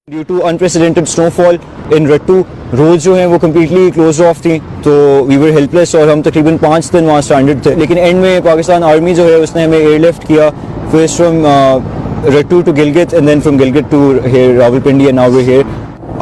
Due to unprecedented سنو فال ان رٹو road جو ہیں وہ کمپلیٹلی کلوز آف تھیں, تو وی ور ہیلپ لیس, اور ہم تقریباً 5 دن وہاں اسٹرینڈڈ تھے. لیکن اینڈ میں پاکستان آرمی جو ہے اس نے ہمیں ایئر لفٹ کیا, first from Rattu to Gilgit and then from Gilgit to here Rawalpindi, and now we here.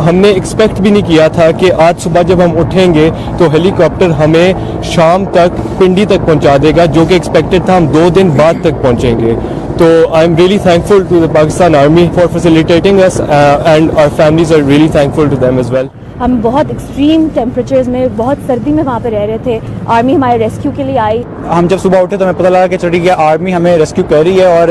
ہم نے ایکسپیکٹ بھی نہیں کیا تھا کہ آج صبح جب ہم اٹھیں گے تو ہیلی کاپٹر ہمیں شام تک پنڈی تک پہنچا دے گا, جو کہ ایکسپیکٹڈ تھا ہم 2 دن بعد تک پہنچیں گے. تو I am really thankful to the Pakistan army for facilitating us, and our families are really thankful to them as well. ہم بہت ایکسٹریم ٹیمپریچرز میں بہت سردی میں وہاں پہ رہ رہے تھے. آرمی ہمارے ریسکیو کے لیے آئی. ہم جب صبح اٹھے تو ہمیں پتہ لگا کہ چڑی گیا آرمی ہمیں ریسکیو کر رہی ہے, اور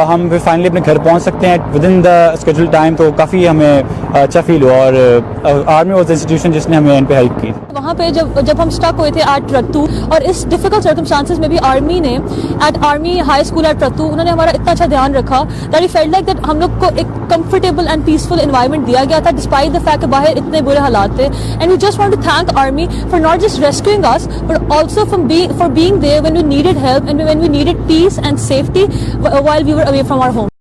ہم پھر فائنلی اپنے گھر پہنچ سکتے ہیں with in the schedule time. تو کافی ہمیں اچھا فیل ہوا, اور آرمی واز دا انسٹیٹیوشن جس نے ہمیں ان پہ ہیلپ کی. وہاں پہ جب ہم اسٹک ہوئے تھے ایٹ رتو, اور اس ڈیفیکلٹ سرکمسٹانسز میں بھی آرمی نے at army high school at Rattu انہوں نے ہمارا اتنا اچھا دھیان رکھا that we felt like that ہم لوگ کو ایک کمفرٹیبل اینڈ پیسفل انوائرمنٹ دیا گیا تھا ڈسپائٹ دا فیکٹ کہ باہر اتنے برے حالات تھے. And we just want to thank army for not just rescuing us but also for being there when we needed help and when we needed peace and safety while we were away from our home.